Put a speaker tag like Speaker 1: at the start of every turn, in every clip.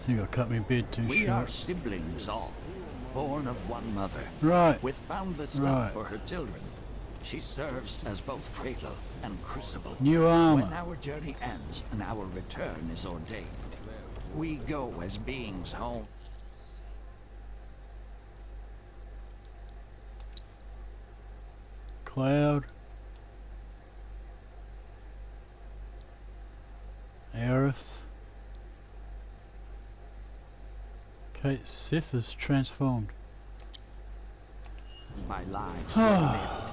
Speaker 1: think I cut my beard too
Speaker 2: We are
Speaker 1: short.
Speaker 2: siblings all, born of one mother,
Speaker 1: Right.
Speaker 2: with boundless love for her children. She serves as both cradle and crucible.
Speaker 1: New armor.
Speaker 2: When our journey ends and our return is ordained, we go as beings home.
Speaker 1: Cloud. Aerith. Okay, Sith is transformed.
Speaker 2: My lives were lived.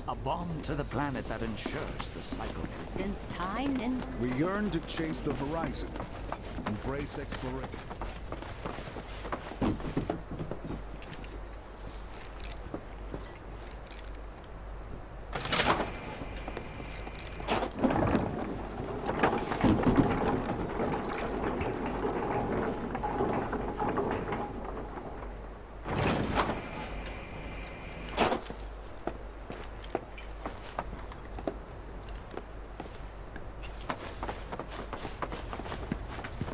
Speaker 2: A bomb to the planet that ensures the cycle.
Speaker 3: Since time and
Speaker 4: We yearn to chase the horizon, embrace exploration.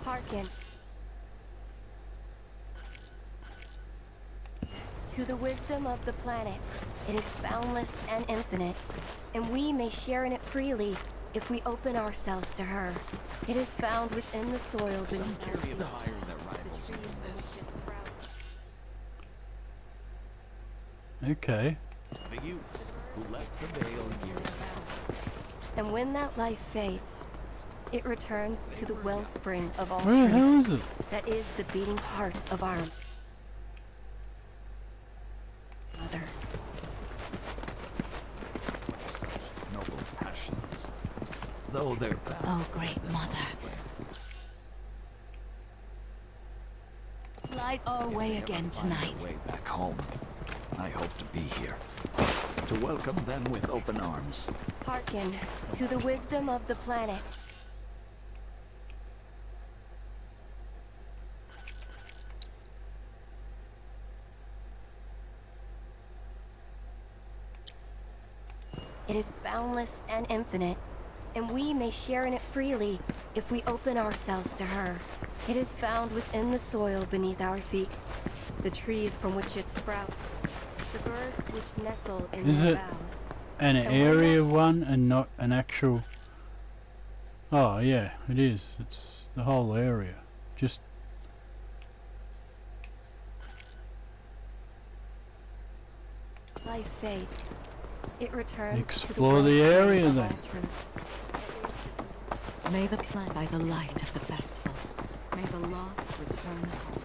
Speaker 3: hearken to the wisdom of the planet. It is boundless and infinite, and we may share in it freely if we open ourselves to her. It is found within the soil beneath our feet.
Speaker 2: The higher their rivals in this.
Speaker 1: Okay.
Speaker 2: The youth who left the Veil years ago.
Speaker 3: And when that life fades, it returns to the wellspring of all
Speaker 1: Where the hell
Speaker 3: truths.
Speaker 1: is it?
Speaker 3: That is the beating heart of our mother.
Speaker 2: Noble passions, though their path
Speaker 3: Oh, great mother. Light our way again
Speaker 2: find
Speaker 3: tonight.
Speaker 2: their way back home. I hope to be here to welcome them with open arms.
Speaker 3: Hearken to the wisdom of the planet. It is boundless and infinite, and we may share in it freely if we open ourselves to her. It is found within the soil beneath our feet, the trees from which it sprouts, the birds which nestle in
Speaker 1: Is
Speaker 3: their
Speaker 1: it
Speaker 3: boughs.
Speaker 1: an
Speaker 3: And when
Speaker 1: area
Speaker 3: that-
Speaker 1: one and not an actual... Oh yeah, it is. It's the whole area. Just...
Speaker 3: Life fades. It returns
Speaker 1: Explore
Speaker 3: to the
Speaker 1: the
Speaker 3: wellspring
Speaker 1: area
Speaker 3: of
Speaker 1: then.
Speaker 3: all truth.
Speaker 5: May the plant by the light of the festival. May the lost return home.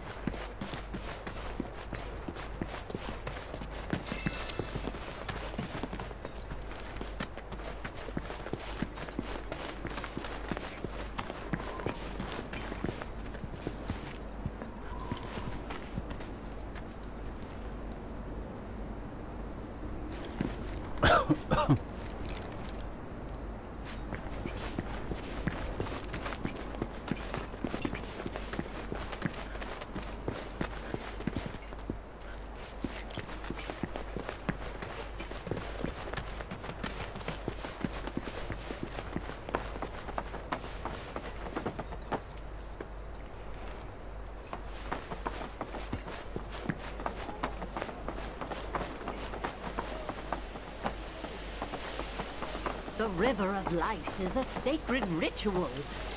Speaker 6: The River of Lights is a sacred ritual,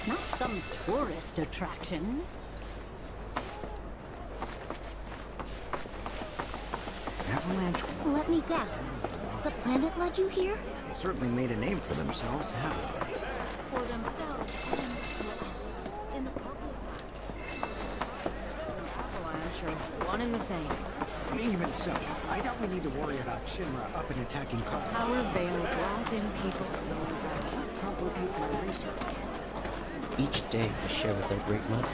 Speaker 6: not some tourist attraction.
Speaker 7: Avalanche
Speaker 8: Let me guess. The planet led you here?
Speaker 7: certainly made a name for themselves, haven't they?
Speaker 8: For themselves and for us. In Apocalypse.
Speaker 5: Avalanche are one and the same.
Speaker 7: Even so, I doubt we need to worry about Shinra up and attacking Cotton.
Speaker 5: Our veil draws in people.
Speaker 7: Complicate my research.
Speaker 9: Each day we share with our great mother.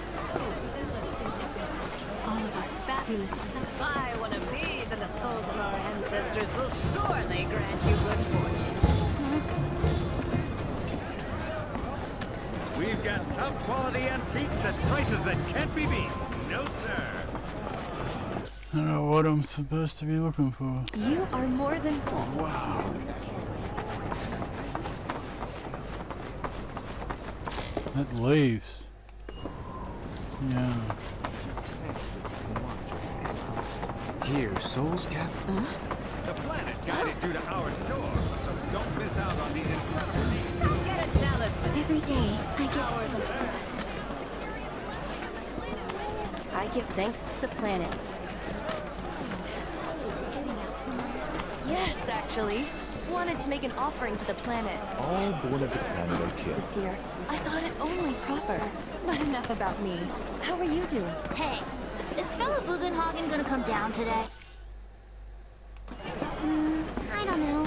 Speaker 3: All of our fabulous designs.
Speaker 6: Buy one of these and the souls of our ancestors will surely grant you good fortune.
Speaker 10: We've got top quality antiques at prices that can't be beat. No, sir.
Speaker 1: I don't know what I'm supposed to be looking for.
Speaker 3: You are more than
Speaker 1: That leaves. Yeah.
Speaker 4: Here, souls gather.
Speaker 10: The planet guided you to our store, so don't miss out on these incredible deals.
Speaker 5: Don't get it jealous.
Speaker 3: Every day, I give thanks to the planet. Yes, actually. Wanted to make an offering to the planet
Speaker 4: All born of the planet are kin.
Speaker 3: this year. I thought it only proper. But enough about me. How are you doing?
Speaker 8: Hey, is Fella Bugenhagen gonna come down today? I don't know.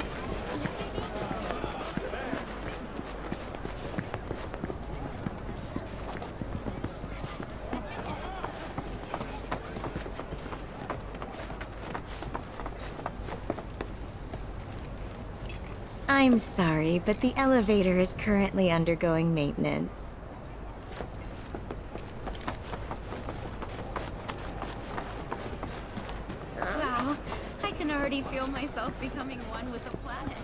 Speaker 3: I'm sorry, but the elevator is currently undergoing maintenance.
Speaker 5: Wow, I can already feel myself becoming one with the planet.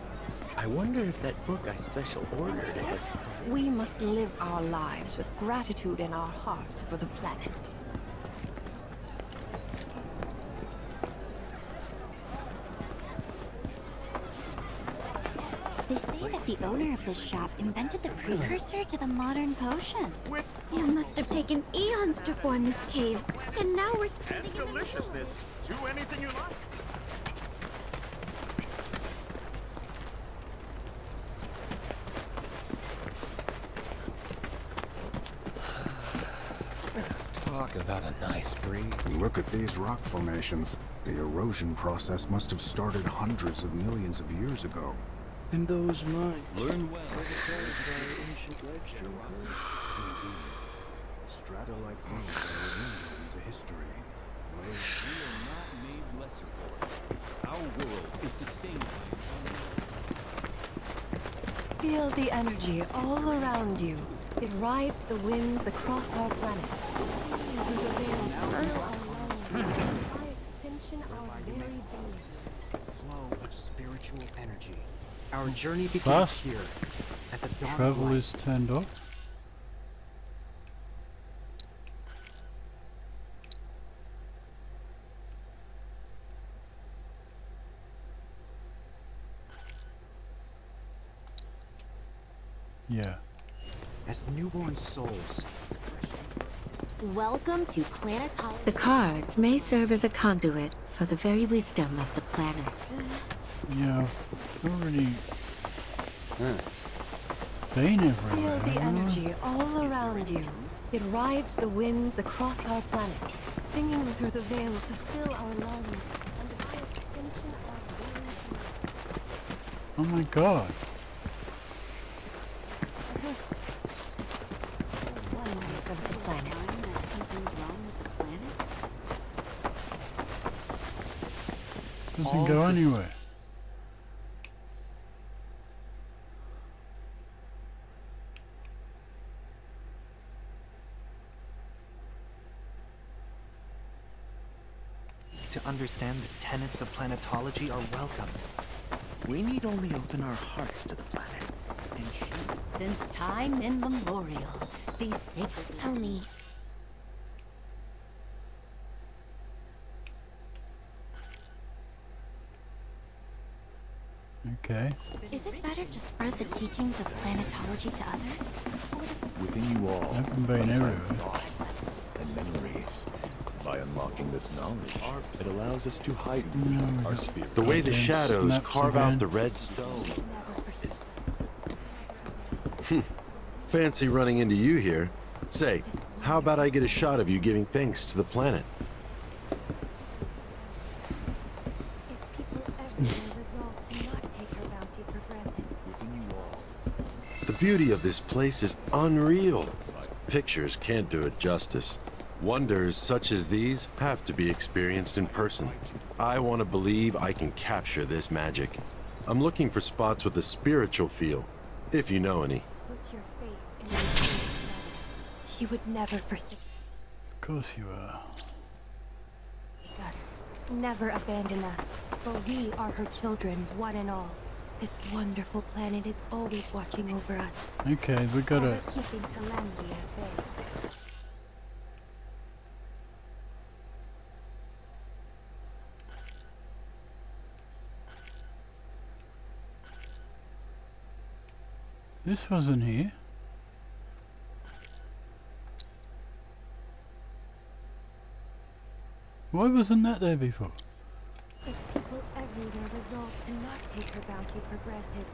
Speaker 9: I wonder if that book I special ordered has...
Speaker 3: We must live our lives with gratitude in our hearts for the planet.
Speaker 8: They say that the owner of this shop invented the precursor to the modern potion. It must have taken eons to form this cave, and now we're standing in the middle.
Speaker 10: Deliciousness. Do anything you like.
Speaker 9: Talk about a nice breeze.
Speaker 4: Look at these rock formations. The erosion process must have started hundreds of millions of years ago.
Speaker 9: And those lines.
Speaker 11: Learn well.
Speaker 4: Strata like things are a window into history.
Speaker 11: We are not made lesser for it. Our world is sustained by
Speaker 3: Feel the energy all around you. It rides the winds across our planet. By extension, our very being.
Speaker 7: Flow of spiritual energy. Our journey begins
Speaker 1: Fast.
Speaker 7: here, at the dawn of
Speaker 1: Travel
Speaker 7: light.
Speaker 1: is turned off. Yeah.
Speaker 7: As newborn souls,
Speaker 8: Welcome to Planetology.
Speaker 6: The cards may serve as a conduit for the very wisdom of the planet.
Speaker 1: Yeah. Already been everywhere.
Speaker 3: Feel the
Speaker 1: haven't I?
Speaker 3: energy all around you. It rides the winds across our planet, singing through the veil to fill our lungs, and by extension our very
Speaker 1: Oh my god.
Speaker 3: wonders of the planet.
Speaker 1: Doesn't go anywhere.
Speaker 7: to understand the tenets of planetology are welcome. We need only open our hearts to the planet. And
Speaker 6: Since time immemorial, these sacred...
Speaker 8: Tell me,
Speaker 1: Okay.
Speaker 8: is it better to spread the teachings of planetology to others?
Speaker 4: Within you all
Speaker 1: Haven't been
Speaker 4: are the
Speaker 1: everywhere.
Speaker 4: planet's thoughts and memories. By unlocking this knowledge, it allows us to heighten our spirit.
Speaker 12: The way the
Speaker 1: Goddamn
Speaker 12: shadows
Speaker 1: snaps
Speaker 12: carve
Speaker 1: again.
Speaker 12: out the red stone. Fancy running into you here. Say, how about I get a shot of you giving thanks to the planet?
Speaker 3: If people everywhere resolve to not take her bounty for granted.
Speaker 12: The beauty of this place is unreal. Pictures can't do it justice. Wonders such as these have to be experienced in person. I want to believe I can capture this magic. I'm looking for spots with a spiritual feel, if you know any.
Speaker 3: Put your faith in your spirit. She would never forsake
Speaker 1: Of course you are.
Speaker 3: us, never abandon us, for we are her children, one and all. This wonderful planet is always watching over us,
Speaker 1: Okay, we gotta.
Speaker 3: ever keeping calamity at bay.
Speaker 1: This wasn't here. Why wasn't that there before?
Speaker 3: If people everywhere resolved to not take her bounty for granted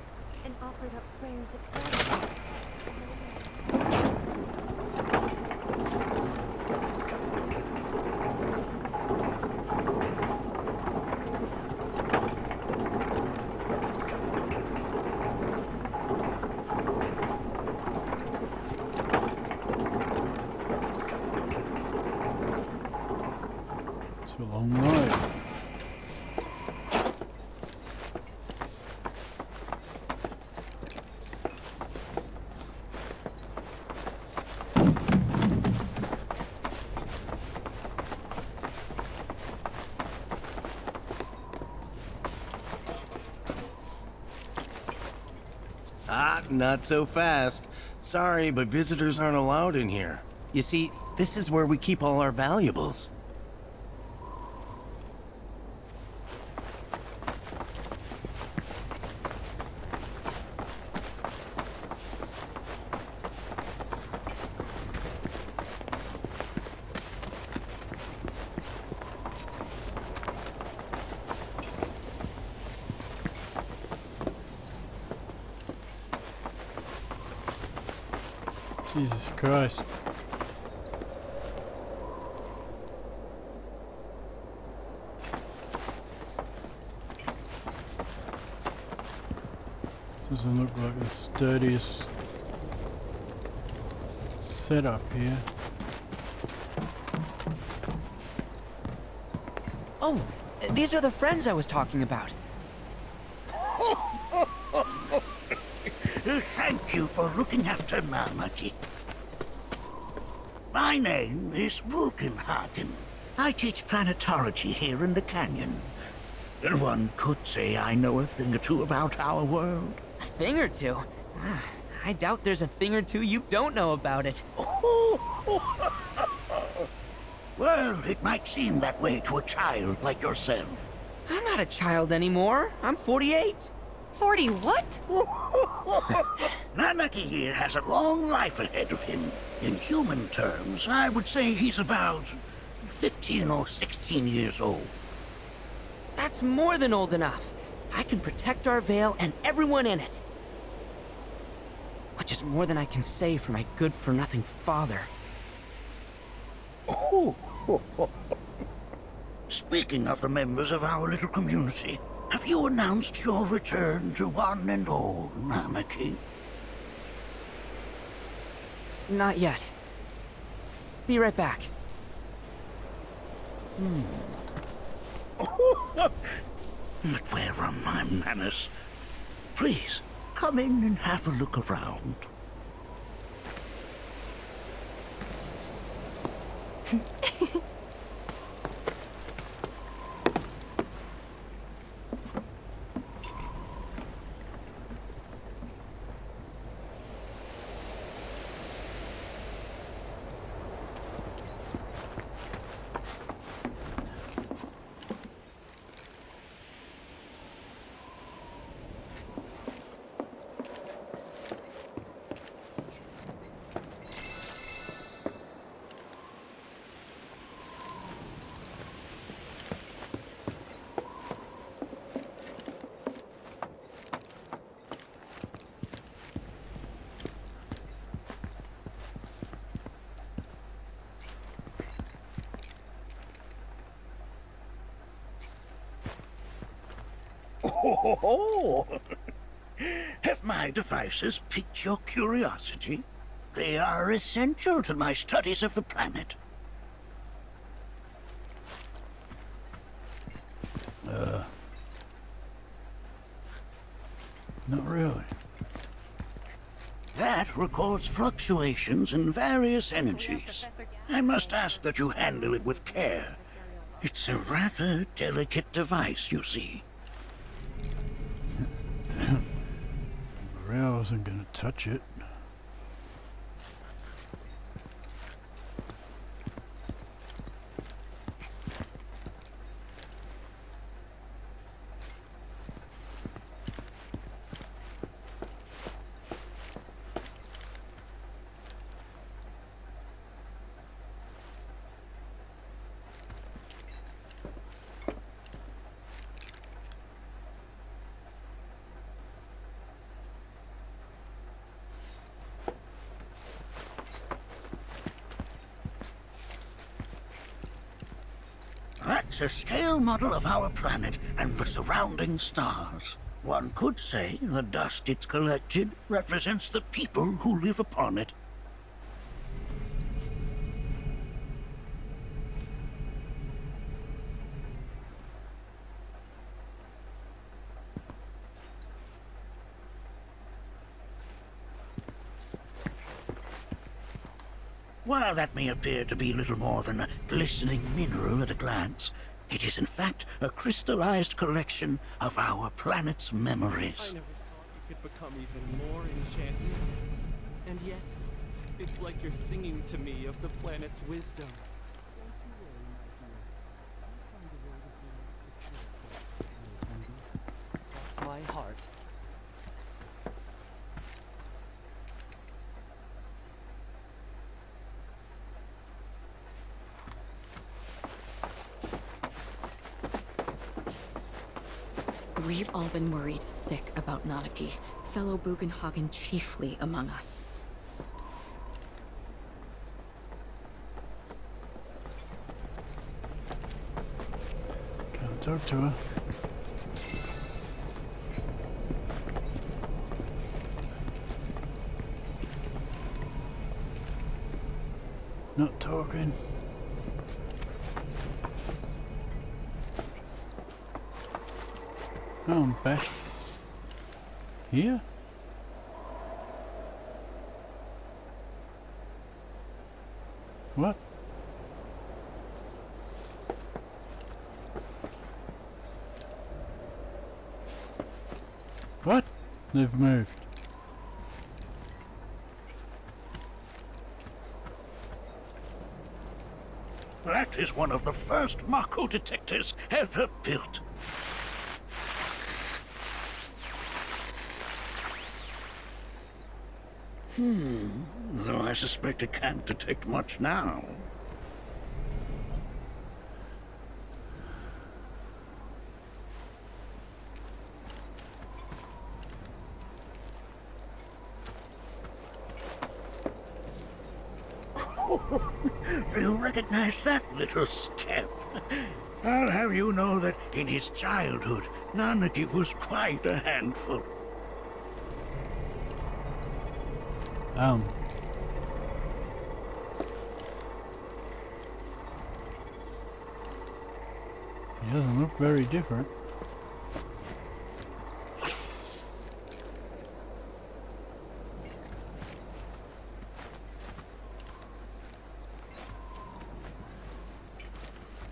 Speaker 3: and offered up prayers of gratitude.
Speaker 1: It's a long ride.
Speaker 9: Ah, not so fast. Sorry, but visitors aren't allowed in here. You see, this is where we keep all our valuables.
Speaker 1: Jesus Christ. Doesn't look like the sturdiest setup here.
Speaker 7: Oh, these are the friends I was talking about.
Speaker 13: Thank you for looking after Malmaki. My name is Bugenhagen. I teach planetology here in the canyon. And one could say I know a thing or two about our world.
Speaker 7: A thing or two? I doubt there's a thing or two you don't know about it.
Speaker 13: Well, it might seem that way to a child like yourself.
Speaker 7: I'm not a child anymore. I'm 48.
Speaker 5: 40 what?
Speaker 13: Nanaki here has a long life ahead of him. In human terms, I would say he's about 15 or 16 years old.
Speaker 7: That's more than old enough. I can protect our Veil and everyone in it. Which is more than I can say for my good-for-nothing father.
Speaker 13: Speaking of the members of our little community, have you announced your return to one and all, Nanaki?
Speaker 7: Not yet. Be right back.
Speaker 13: But where are my manners? Please, come in and have a look around. Have my devices piqued your curiosity? They are essential to my studies of the planet.
Speaker 1: Not really.
Speaker 13: That records fluctuations in various energies. I must ask that you handle it with care. It's a rather delicate device, you see.
Speaker 1: I wasn't gonna touch it.
Speaker 13: It's a scale model of our planet and the surrounding stars. One could say the dust it's collected represents the people who live upon it. While that may appear to be little more than a glistening mineral at a glance, it is in fact a crystallized collection of our planet's memories.
Speaker 14: I never thought you could become even more enchanted. And yet, it's like you're singing to me of the planet's wisdom. My heart.
Speaker 5: We've all been worried sick about Nanaki, fellow Bugenhagen chiefly among us.
Speaker 1: Can't talk to her. Not talking. Oh, I'm back here? What? What? They've moved.
Speaker 13: That is one of the first Mako detectors ever built. Though I suspect it can't detect much now. Do you recognize that little scamp? I'll have you know that in his childhood, Nanaki was quite a handful.
Speaker 1: He doesn't look very different.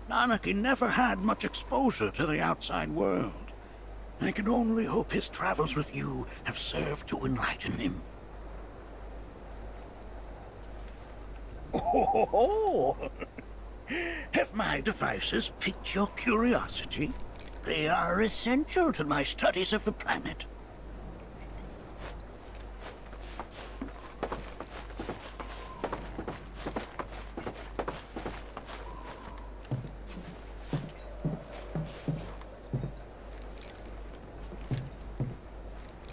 Speaker 13: Nanaki never had much exposure to the outside world. I can only hope his travels with you have served to enlighten him. Oh, have my devices piqued your curiosity? They are essential to my studies of the planet.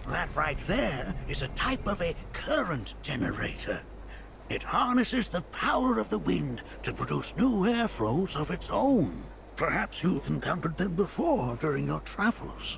Speaker 13: That right there is a type of a current generator. It harnesses the power of the wind to produce new airflows of its own. Perhaps you've encountered them before during your travels.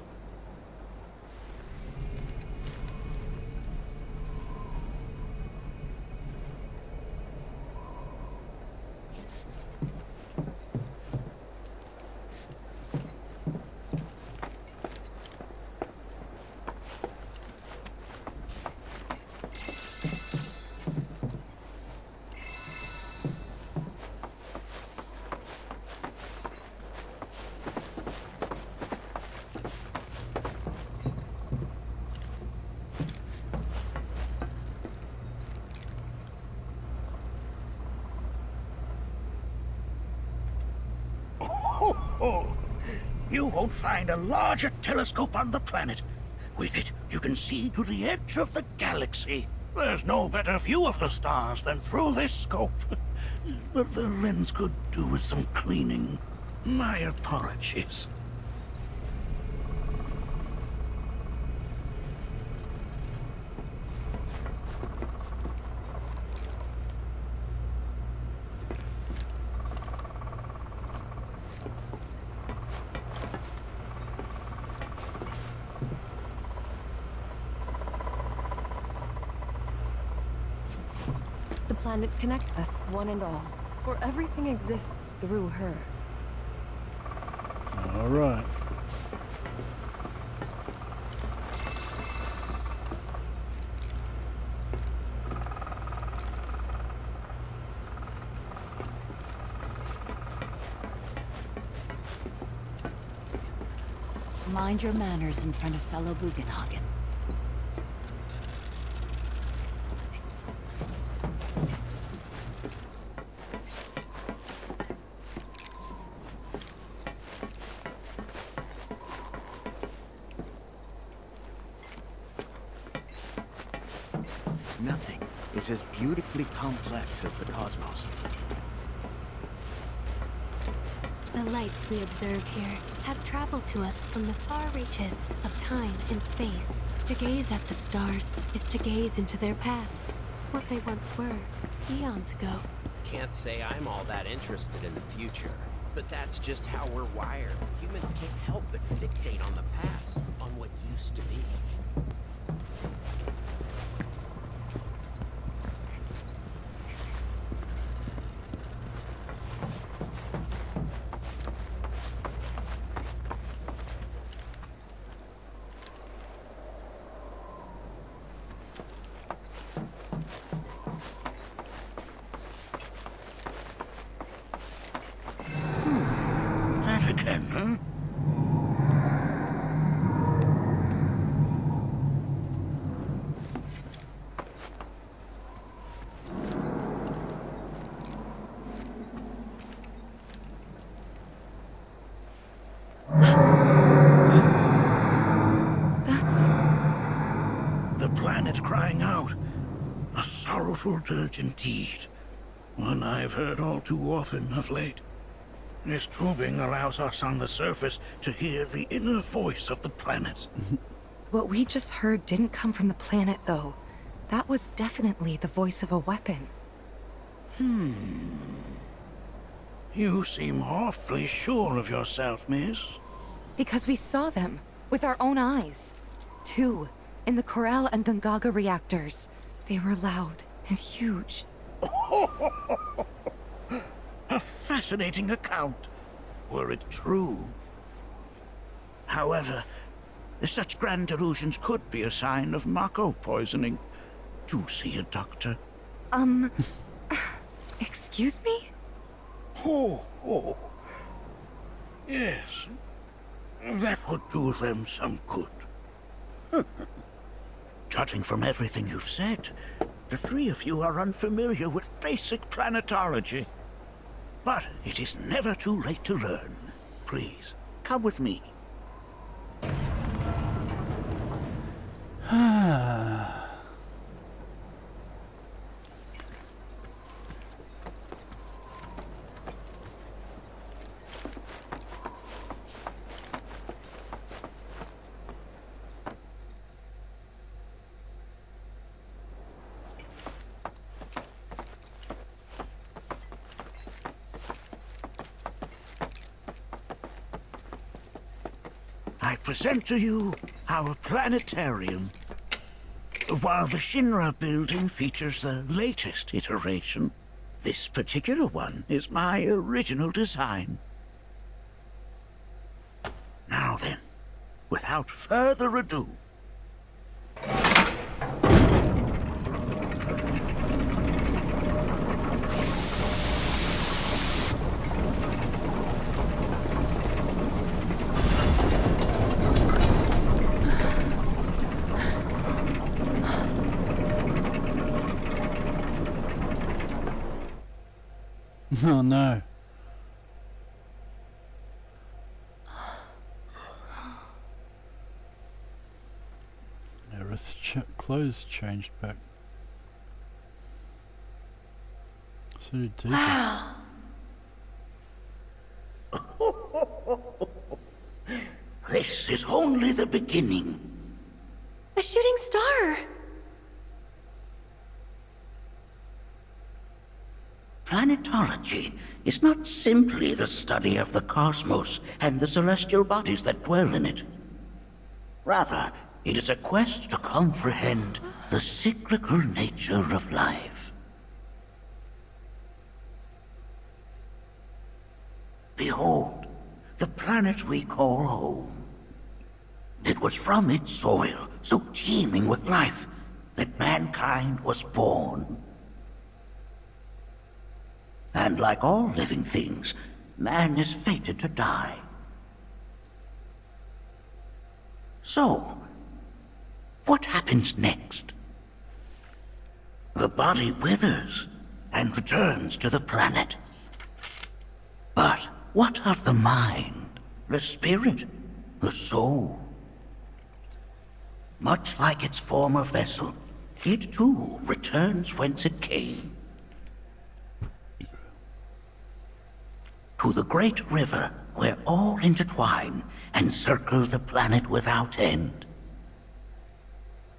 Speaker 13: You won't find a larger telescope on the planet. With it, you can see to the edge of the galaxy. There's no better view of the stars than through this scope. But the lens could do with some cleaning. My apologies.
Speaker 5: planet connects us, one and all. For everything exists through her.
Speaker 1: Alright.
Speaker 6: Mind your manners in front of fellow Bugenhagen.
Speaker 2: Nothing is as beautifully complex as the cosmos.
Speaker 8: The lights we observe here have traveled to us from the far reaches of time and space. To gaze at the stars is to gaze into their past, what they once were, eons ago.
Speaker 15: Can't say I'm all that interested in the future, but that's just how we're wired. Humans can't help but fixate on the past, on what used to be.
Speaker 13: That again, huh?
Speaker 5: That's...
Speaker 13: The planet crying out. A sorrowful dirge indeed. One I've heard all too often of late. This tubing allows us on the surface to hear the inner voice of the planet.
Speaker 5: What we just heard didn't come from the planet, though. That was definitely the voice of a weapon.
Speaker 13: You seem awfully sure of yourself, miss.
Speaker 5: Because we saw them, with our own eyes. Two, in the Corel and Gungaga reactors. They were loud and huge.
Speaker 13: A fascinating account, were it true. However, such grand delusions could be a sign of Mako poisoning. Do see a doctor.
Speaker 5: Excuse me?
Speaker 13: Oh. Yes. That would do them some good. Judging from everything you've said, the three of you are unfamiliar with basic planetology. But it is never too late to learn. Please, come with me. I present to you our planetarium. While the Shinra building features the latest iteration, this particular one is my original design. Now then, without further ado,
Speaker 1: Oh no. Aerith's clothes changed back. So did Tika.
Speaker 13: this is only the beginning.
Speaker 8: A shooting star!
Speaker 13: Planetology is not simply the study of the cosmos and the celestial bodies that dwell in it. Rather, it is a quest to comprehend the cyclical nature of life. Behold, the planet we call home. It was from its soil, so teeming with life, that mankind was born. And like all living things, man is fated to die. So, what happens next? The body withers and returns to the planet. But what of the mind, the spirit, the soul? Much like its former vessel, it too returns whence it came. To the great river where all intertwine and circle the planet without end.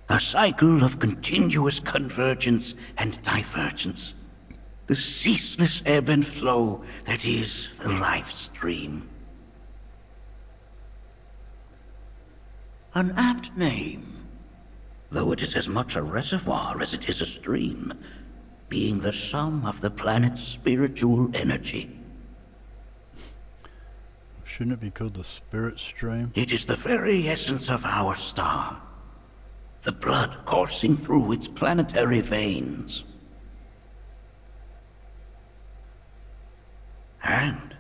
Speaker 13: A cycle of continuous convergence and divergence. The ceaseless ebb and flow that is the life stream. An apt name, though it is as much a reservoir as it is a stream, being the sum of the planet's spiritual energy.
Speaker 1: Shouldn't it be called the Spirit Stream?
Speaker 13: It is the very essence of our star. The blood coursing through its planetary veins. And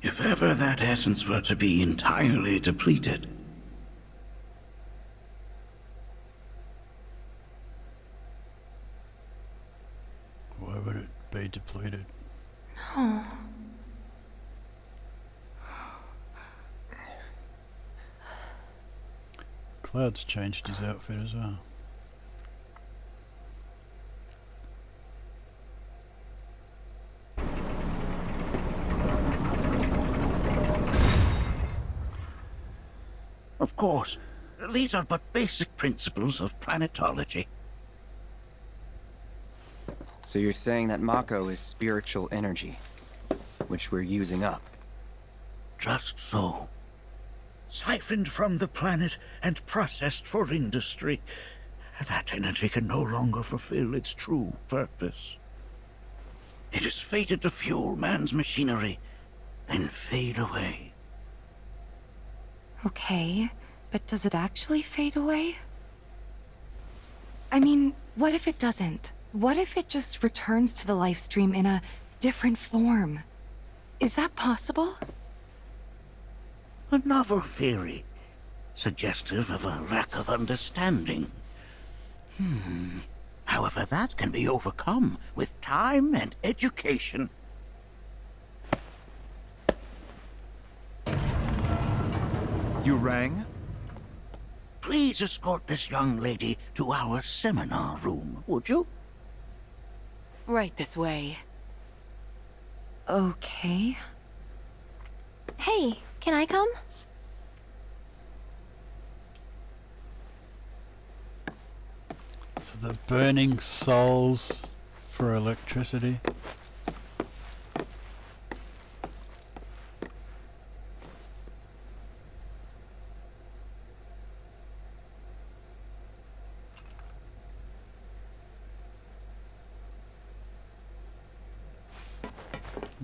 Speaker 13: if ever that essence were to be entirely depleted,
Speaker 1: why would it be depleted?
Speaker 5: No.
Speaker 1: Cloud's changed his outfit as well.
Speaker 13: of course, these are but basic principles of planetology.
Speaker 16: So you're saying that Mako is spiritual energy, which we're using up?
Speaker 13: Just so. Siphoned from the planet and processed for industry, that energy can no longer fulfill its true purpose. It is fated to fuel man's machinery, then fade away.
Speaker 5: Okay, but does it actually fade away? I mean, what if it doesn't? What if it just returns to the life stream in a different form? Is that possible?
Speaker 13: A novel theory, suggestive of a lack of understanding. However, that can be overcome with time and education.
Speaker 17: You rang?
Speaker 13: Please escort this young lady to our seminar room, would you?
Speaker 5: Right this way. Okay.
Speaker 3: Hey, can I come?
Speaker 1: So they're burning souls for electricity.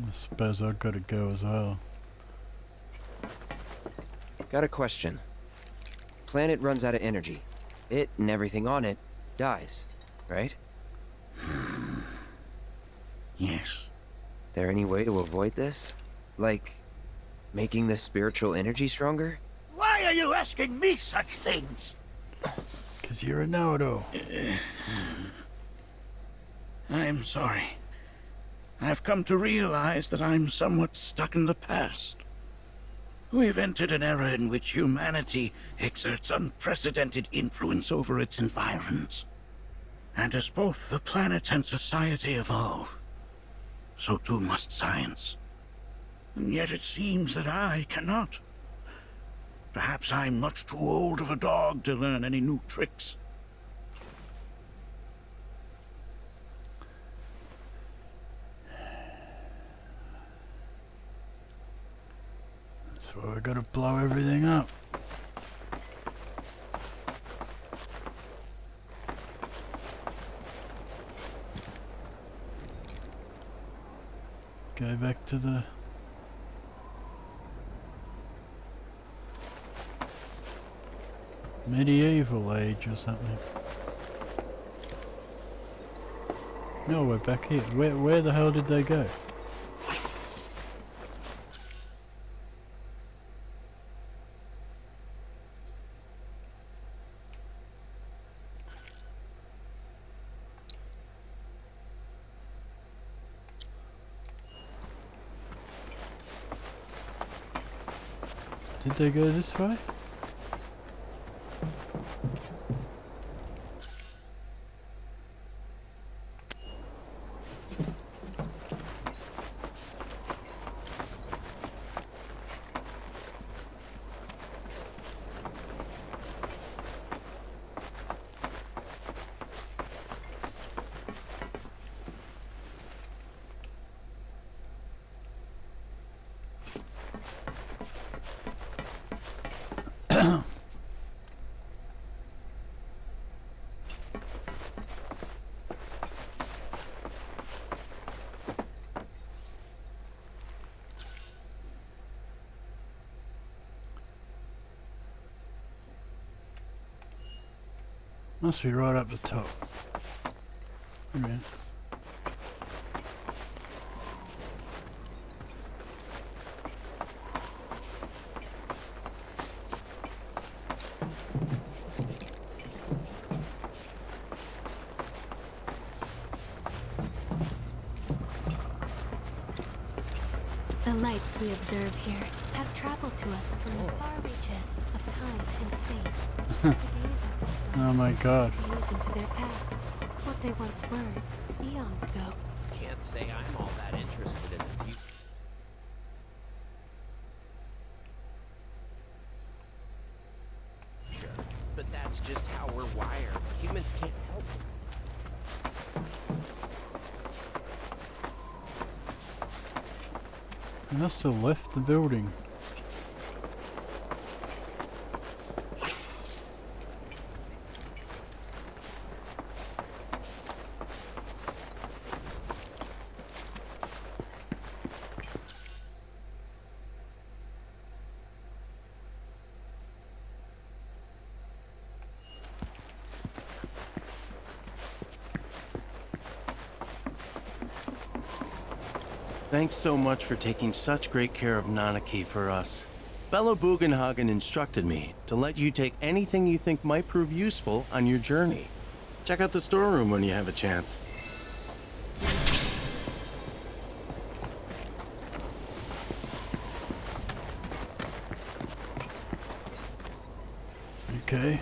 Speaker 1: I suppose I've got to go as well.
Speaker 16: Got a question. Planet runs out of energy. It and everything on it dies, right?
Speaker 13: Yes.
Speaker 16: There any way to avoid this? Like, making the spiritual energy stronger?
Speaker 13: Why are you asking me such things?
Speaker 1: 'Cause you're a know-it-all.
Speaker 13: I'm sorry. I've come to realize that I'm somewhat stuck in the past. We've entered an era in which humanity exerts unprecedented influence over its environs. And as both the planet and society evolve, so too must science. And yet it seems that I cannot. Perhaps I'm much too old of a dog to learn any new tricks.
Speaker 1: So I gotta blow everything up. Go back to the medieval age or something. No, we're back here. Where the hell did they go? Did they go this way? Must be right up the top. Wait a minute.
Speaker 8: The lights we observe here have traveled to us from the far reaches of time and space. To gaze at the stars,
Speaker 1: Oh my god.
Speaker 8: gaze into their past, what they once were, eons ago.
Speaker 15: Can't say I'm all that interested in the future. But that's just how we're wired. Humans can't help it.
Speaker 1: They must have left the building.
Speaker 9: Thanks so much for taking such great care of Nanaki for us. Fellow Bugenhagen instructed me to let you take anything you think might prove useful on your journey. Check out the storeroom when you have a chance.
Speaker 1: Okay.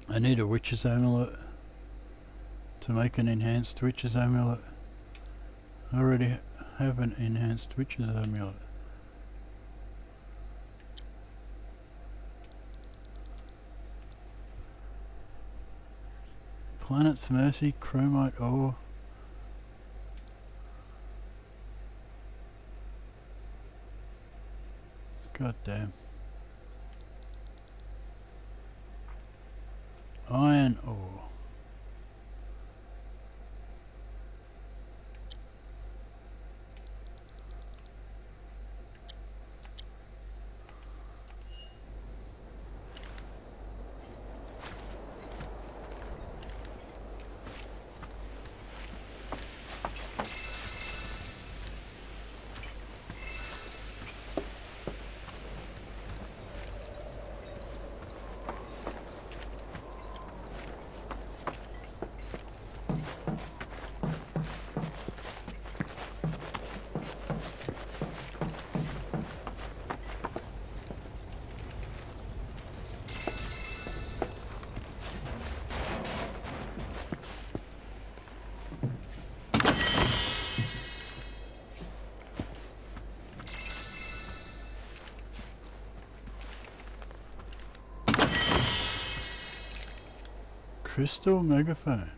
Speaker 1: I need a witch's amulet to make an enhanced witch's amulet. I already have an enhanced witch's amulet. Planet's Mercy, Chromite ore. God damn. Iron ore. Crystal megaphone.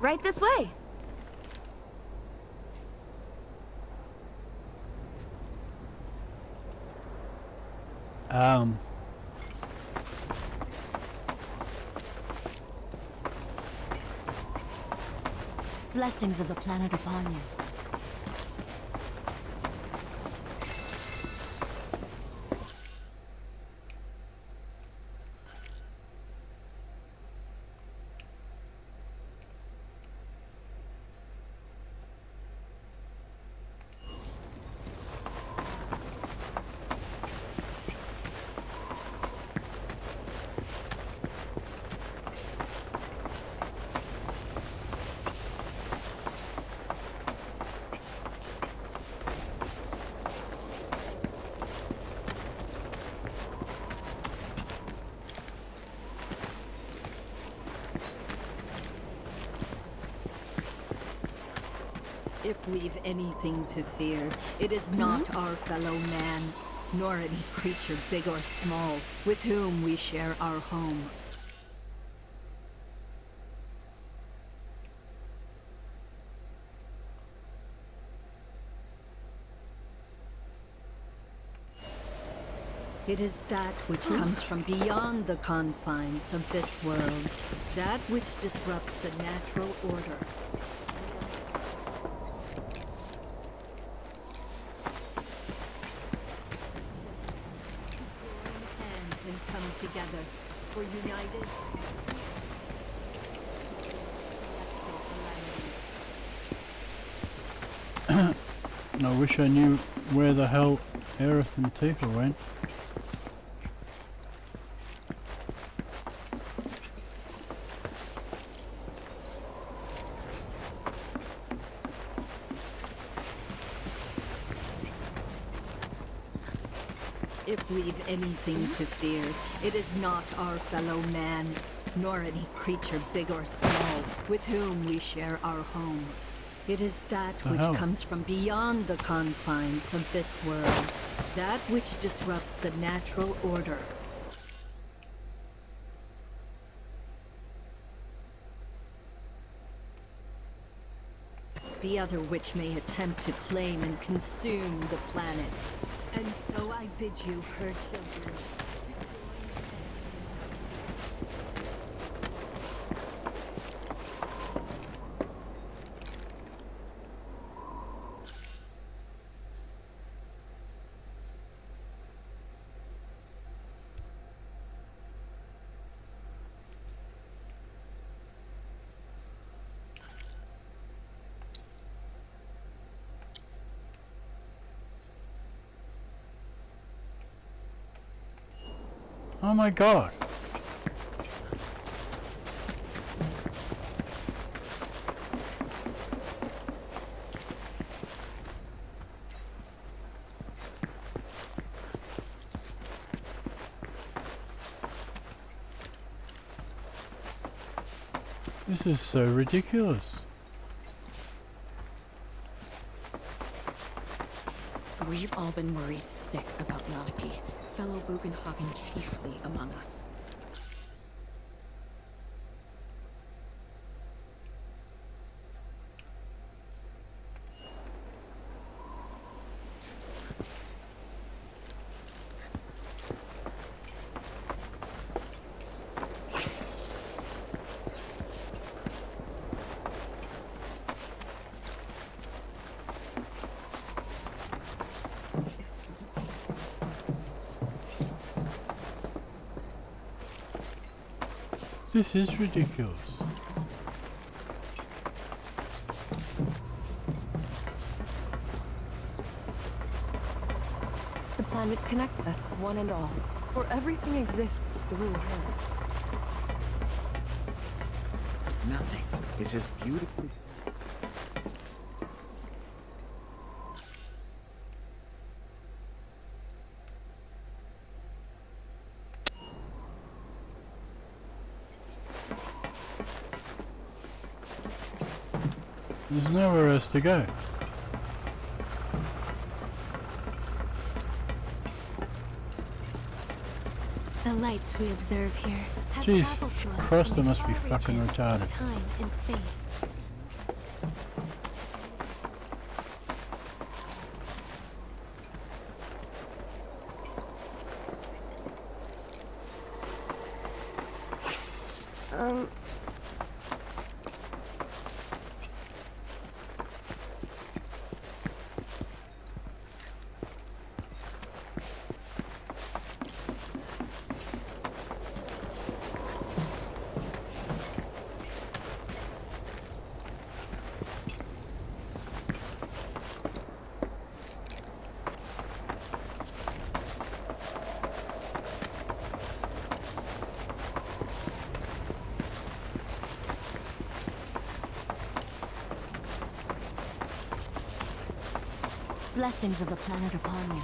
Speaker 3: Right this way.
Speaker 6: Blessings of the planet upon you. If we've anything to fear, it is not our fellow man, nor any creature big or small, with whom we share our home. It is that which comes from beyond the confines of this world, that which disrupts the natural order. Together, we're united.
Speaker 1: I wish I knew where the hell Aerith and Tifa went.
Speaker 6: If we've anything to fear, it is not our fellow man, nor any creature big or small, with whom we share our home. It is that which comes from beyond the confines of this world, that which disrupts the natural order. The other which may attempt to claim and consume the planet. And so I bid you, her children.
Speaker 1: Oh my god. This is so ridiculous.
Speaker 18: We've all been worried sick about Nanaki, fellow Bugenhagen chiefly among us.
Speaker 1: This is ridiculous.
Speaker 19: The planet connects us, one and all, for everything exists through her.
Speaker 7: Nothing is as beautiful.
Speaker 1: There's nowhere else to go.
Speaker 8: The lights we observe here have
Speaker 1: Jeez,
Speaker 8: traveled to us
Speaker 1: Christ,
Speaker 8: from
Speaker 1: I
Speaker 8: the
Speaker 1: must be
Speaker 8: far
Speaker 1: fucking
Speaker 8: reaches
Speaker 1: retarded.
Speaker 8: of time and space.
Speaker 20: Blessings of the planet upon you.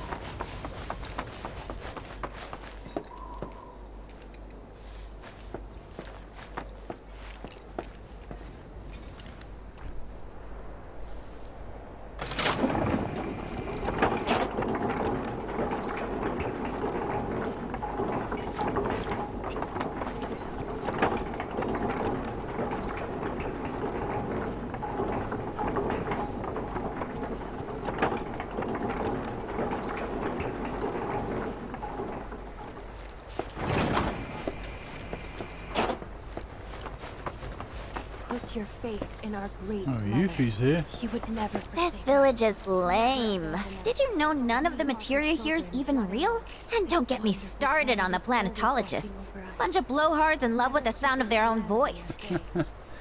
Speaker 3: Put your faith in our great
Speaker 1: Oh,
Speaker 3: mother.
Speaker 1: Yuffie's here.
Speaker 3: She would never
Speaker 20: This village is lame. Did you know none of the materia here is even real? And don't get me started on the planetologists. Bunch of blowhards in love with the sound of their own voice.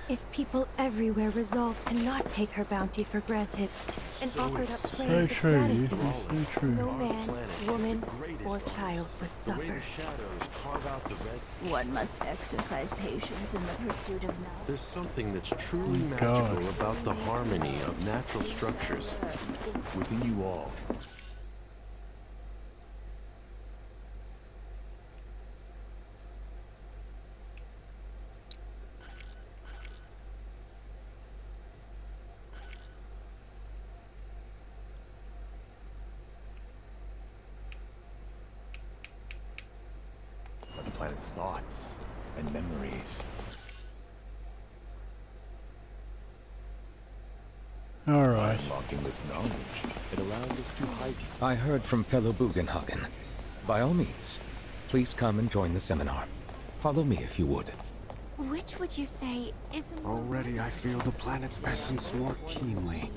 Speaker 3: If people everywhere resolved to not take her bounty for granted and offered up
Speaker 1: So
Speaker 3: prayers of
Speaker 1: true,
Speaker 3: gratitude,
Speaker 1: Yuffie, so true.
Speaker 3: no man, woman, or child would suffer.
Speaker 20: One must exercise patience in the pursuit of knowledge.
Speaker 12: There's something that's truly
Speaker 1: Oh, God.
Speaker 12: magical about the harmony of natural structures within you all.
Speaker 4: The planet's thoughts and memories.
Speaker 1: Alright.
Speaker 4: Unlocking this knowledge, it allows us to hide.
Speaker 21: I heard from fellow Bugenhagen. By all means, please come and join the seminar. Follow me if you would.
Speaker 20: Which would you say is
Speaker 22: Already I feel the planet's essence more keenly.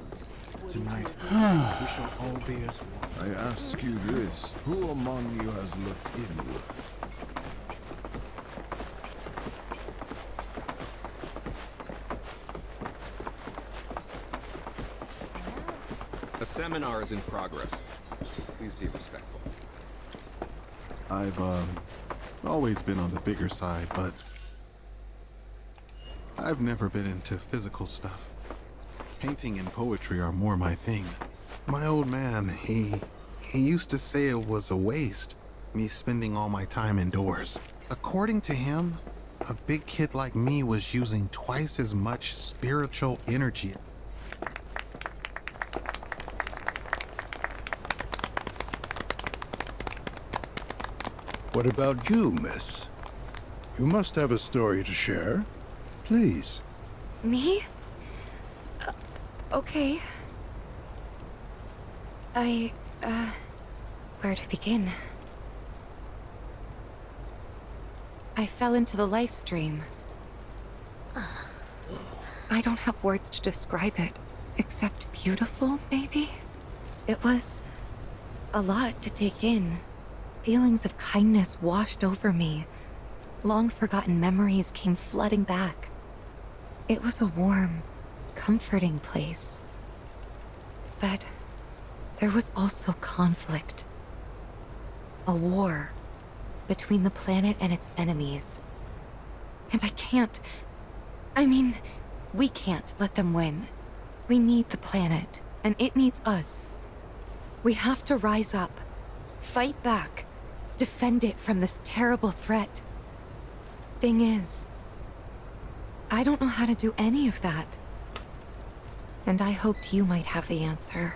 Speaker 22: Tonight, we shall all be as one.
Speaker 23: I ask you this, who among you has looked inward?
Speaker 11: A seminar is in progress. Please be respectful.
Speaker 22: I've always been on the bigger side, but I've never been into physical stuff. Painting and poetry are more my thing. My old man, he used to say it was a waste, me spending all my time indoors. According to him, a big kid like me was using twice as much spiritual energy.
Speaker 2: What about you, miss? You must have a story to share. Please.
Speaker 5: Me? Okay. Where to begin? I fell into the life stream. I don't have words to describe it, except beautiful, maybe? It was a lot to take in. Feelings of kindness washed over me. Long-forgotten memories came flooding back. It was a warm, comforting place. But there was also conflict. A war between the planet and its enemies. And we can't let them win. We need the planet, and it needs us. We have to rise up, fight back, defend it from this terrible threat. Thing is, I don't know how to do any of that. And I hoped you might have the answer.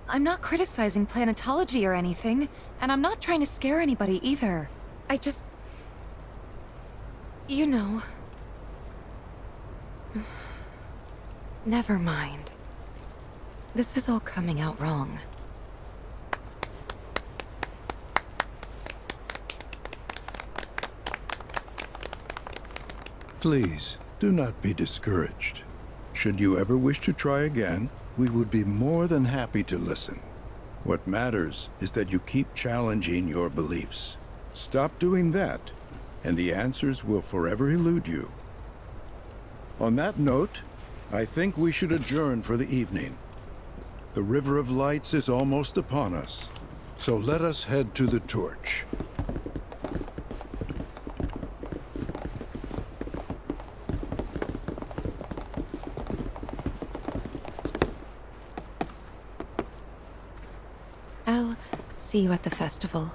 Speaker 5: I'm not criticizing planetology or anything, and I'm not trying to scare anybody either. I just... You know... Never mind. This is all coming out wrong.
Speaker 2: Please, do not be discouraged. Should you ever wish to try again, we would be more than happy to listen. What matters is that you keep challenging your beliefs. Stop doing that, and the answers will forever elude you. On that note, I think we should adjourn for the evening. The River of Lights is almost upon us, so let us head to the torch.
Speaker 5: I'll see you at the festival.